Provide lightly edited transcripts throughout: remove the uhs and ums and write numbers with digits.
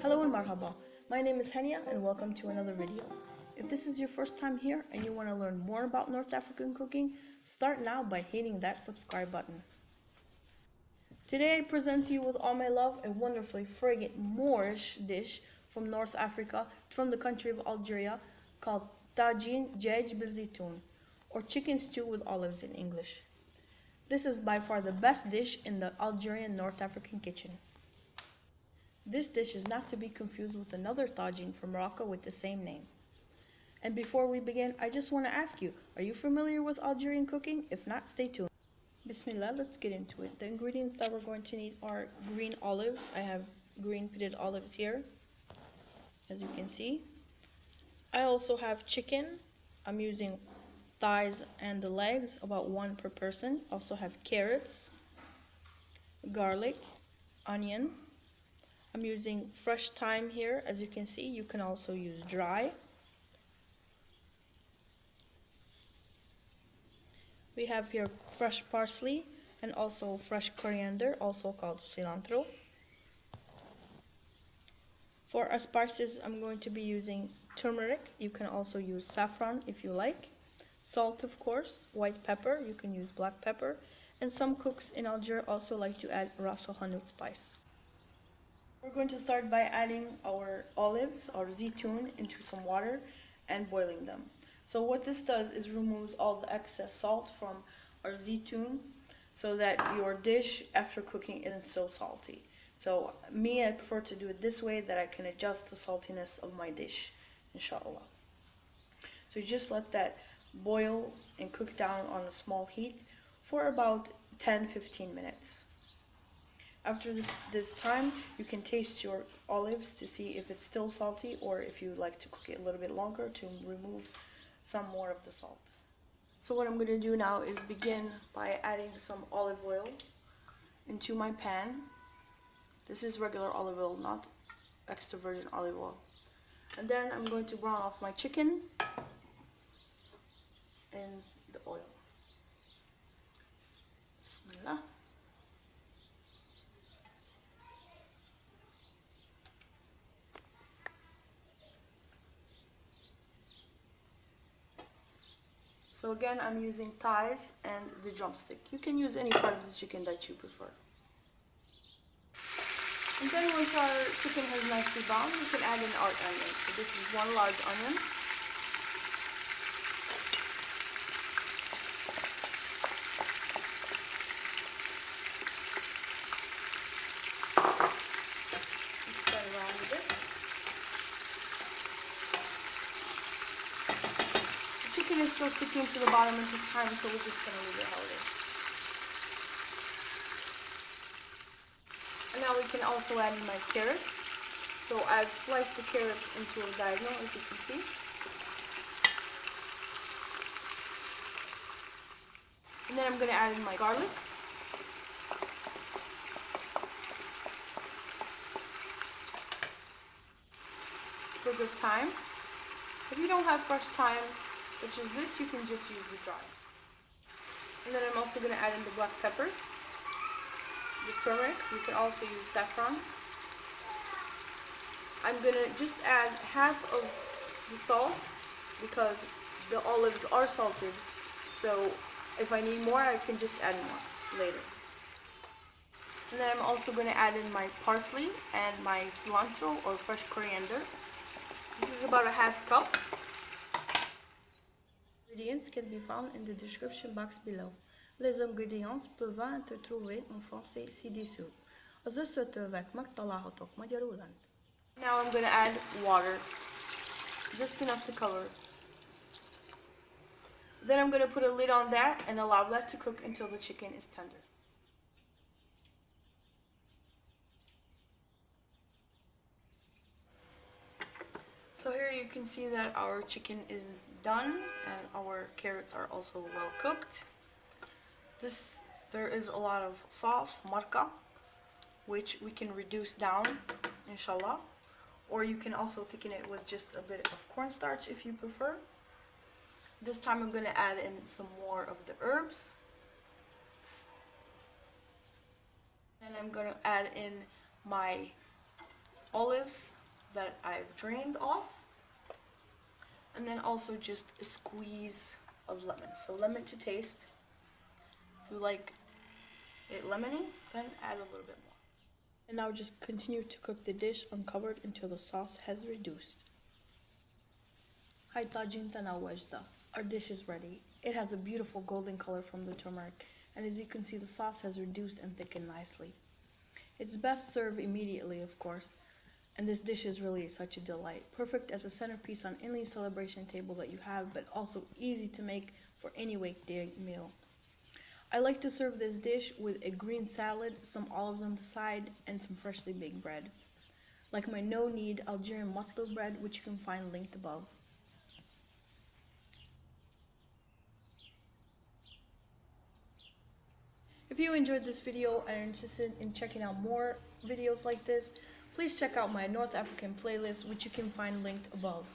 Hello and Marhaban. My name is Hania and welcome to another video. If this is your first time here and you want to learn more about North African cooking, start now by hitting that subscribe button. Today I present to you with all my love a wonderfully fragrant Moorish dish from North Africa, from the country of Algeria, called Tadjine Zeitoun, or chicken stew with olives in English. This is by far the best dish in the Algerian North African kitchen. This dish is not to be confused with another tagine from Morocco with the same name. And before we begin, I just want to ask you, are you familiar with Algerian cooking? If not, stay tuned. Bismillah, let's get into it. The ingredients that we're going to need are green olives. I have green pitted olives here, as you can see. I also have chicken. I'm using thighs and the legs, about one per person. Also have carrots, garlic, onion. I'm using fresh thyme here, as you can see. You can also use dry. We have here fresh parsley and also fresh coriander, also called cilantro. For our spices, I'm going to be using turmeric. You can also use saffron if you like. Salt, of course, white pepper, you can use black pepper. And some cooks in Algeria also like to add ras el hanout spice. We're going to start by adding our olives, our zitoun, into some water and boiling them. So what this does is removes all the excess salt from our zitoun so that your dish after cooking isn't so salty. So I prefer to do it this way that I can adjust the saltiness of my dish, inshallah. So you just let that boil and cook down on a small heat for about 10-15 minutes. After this time, you can taste your olives to see if it's still salty or if you like to cook it a little bit longer to remove some more of the salt. So what I'm going to do now is begin by adding some olive oil into my pan. This is regular olive oil, not extra virgin olive oil. And then I'm going to brown off my chicken in the oil. Bismillah. So again, I'm using thighs and the drumstick. You can use any part of the chicken that you prefer. And then once our chicken has nicely browned, we can add in our onions. So this is one large onion. Mix that around a bit. The chicken is still sticking to the bottom at this time, so we're just going to leave it how it is. And now we can also add in my carrots. So I've sliced the carrots into a diagonal, as you can see. And then I'm going to add in my garlic. Sprig of thyme. If you don't have fresh thyme, which is this, you can just use the dry. And then I'm also going to add in the black pepper, the turmeric. You can also use saffron. I'm going to just add half of the salt because the olives are salted. So if I need more, I can just add more later. And then I'm also going to add in my parsley and my cilantro or fresh coriander. This is about a half cup. Ingredients can be found in the description box below. Les ingredients peuvent être trouvés en français ci-dessous. Now I'm going to add water, just enough to cover. Then I'm going to put a lid on that and allow that to cook until the chicken is tender. So here you can see that our chicken is done and our carrots are also well cooked. There is a lot of sauce, marka, which we can reduce down, inshallah. Or you can also thicken it with just a bit of cornstarch if you prefer. This time I'm going to add in some more of the herbs. And I'm going to add in my olives that I've drained off, and then also just a squeeze of lemon. So lemon to taste. If you like it lemony, then add a little bit more. And now just continue to cook the dish uncovered until the sauce has reduced. Hi Tadjine Zeitoun. Our dish is ready. It has a beautiful golden color from the turmeric, and as you can see, the sauce has reduced and thickened nicely. It's best served immediately, of course, and this dish is really such a delight. Perfect as a centerpiece on any celebration table that you have, but also easy to make for any weekday meal. I like to serve this dish with a green salad, some olives on the side, and some freshly baked bread, like my no-knead Algerian matloub bread, which you can find linked above. If you enjoyed this video and are interested in checking out more videos like this, please check out my North African playlist, which you can find linked above.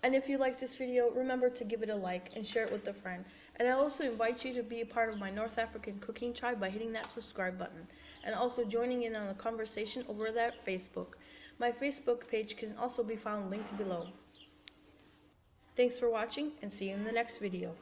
And if you like this video, remember to give it a like and share it with a friend. And I also invite you to be a part of my North African cooking tribe by hitting that subscribe button, and also joining in on the conversation over there at Facebook. My Facebook page can also be found linked below. Thanks for watching, and see you in the next video.